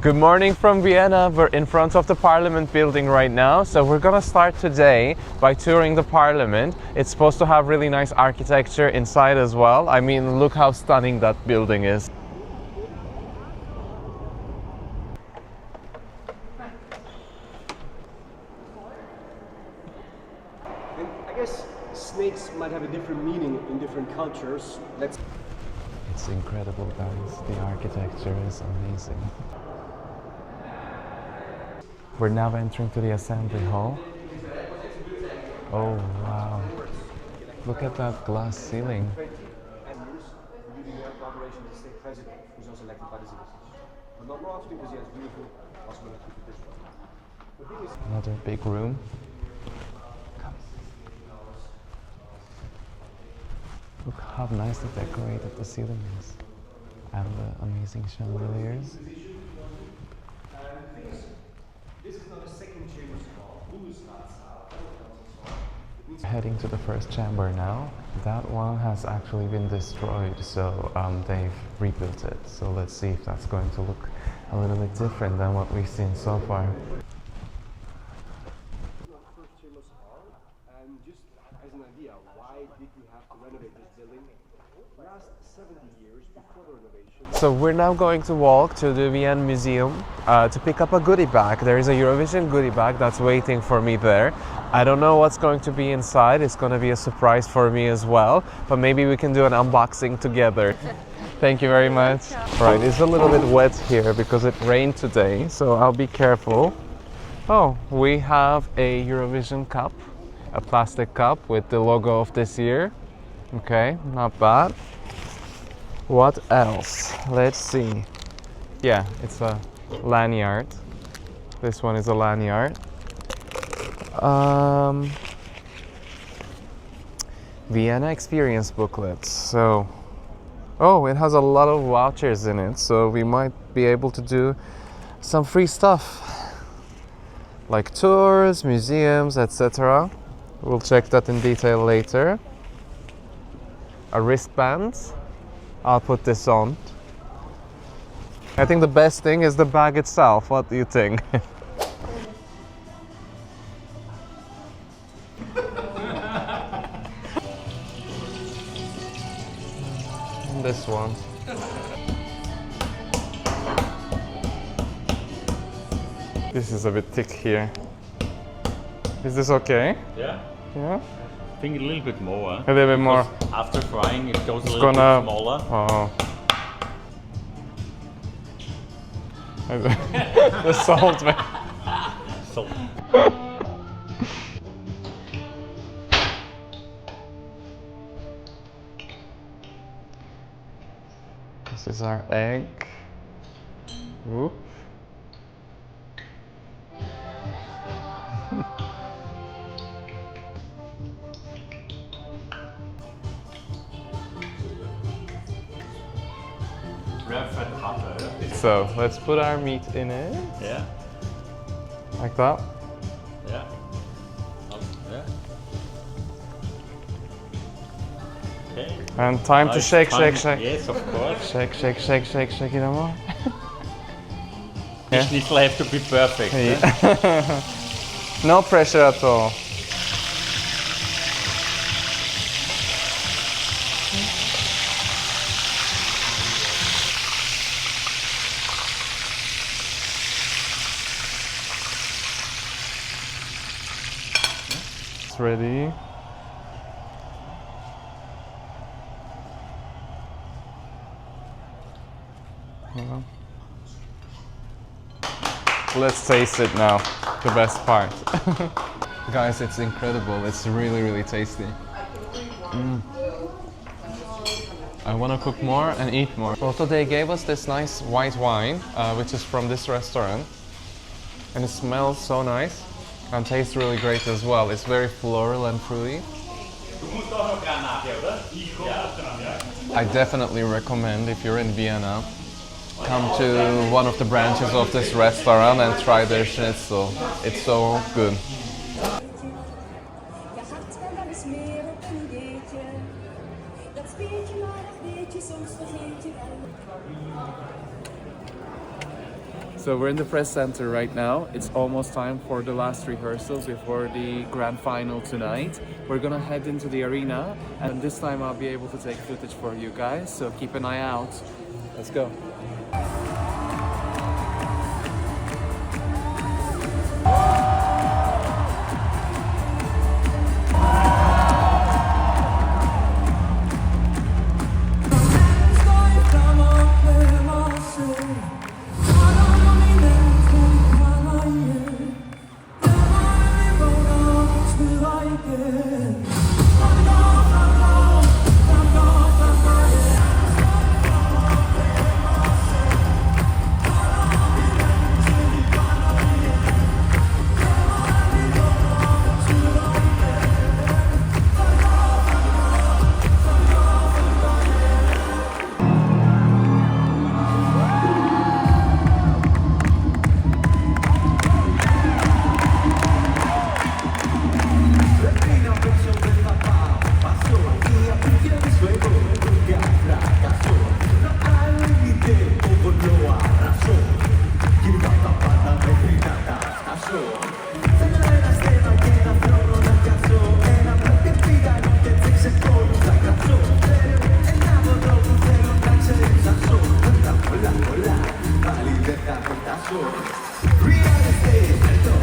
Good morning from Vienna. We're in front of the Parliament building right now. So we're gonna start today by touring the Parliament. It's supposed to have really nice architecture inside as well. I mean, look how stunning that building is. And I guess snakes might have a different meaning in different cultures. It's incredible, guys. The architecture is amazing. We're now entering to the Assembly Hall. Oh, wow. Look at that glass ceiling. Another big room. Come. Look how nicely decorated the ceiling is. And the amazing chandeliers. Heading to the first chamber now. That one has actually been destroyed, so they've rebuilt it. So let's see if that's going to look a little bit different than what we've seen so far. And just as an idea, why did we have to renovate this building? Last 70 years before the renovation. So we're now going to walk to the Vienna Museum to pick up a goodie bag. There is a Eurovision goodie bag that's waiting for me there. I don't know what's going to be inside. It's going to be a surprise for me as well, but maybe we can do an unboxing together. Thank you very much. Right, it's a little bit wet here because it rained today, so I'll be careful. Oh, we have a Eurovision cup, a plastic cup with the logo of this year. Okay, not bad. What else? Let's see. Yeah, it's a lanyard. This one is a lanyard. Vienna experience booklets. So, oh, it has a lot of vouchers in it, so we might be able to do some free stuff like tours, museums, etc. We'll check that in detail later. A wristband. I'll put this on. I think the best thing is the bag itself. What do you think? This one. This is a bit thick here. Is this okay? Yeah. Yeah? I think a little bit more. A little bit more. After frying, it goes a little bit smaller. Oh. The salt, man. So, This is our egg. Whoop. So let's put our meat in it. yeah. Like that. Yeah. Yeah. Okay. And time to shake, shake, shake. Yes, of course. Shake, shake, shake, shake, shake it more. The Schnitzel have to be perfect. Yeah. No pressure at all. It's ready. Let's taste it now, the best part. Guys, it's incredible. It's really, really tasty. I want to cook more and eat more. Also, they gave us this nice white wine, which is from this restaurant. And it smells so nice and tastes really great as well. It's very floral and fruity. I definitely recommend, if you're in Vienna, come to one of the branches of this restaurant and try their schnitzel. It's so good. So we're in the press center right now. It's almost time for the last rehearsal before the grand final tonight. We're gonna head into the arena, and this time I'll be able to take footage for you guys, so keep an eye out. Let's go. Real estate,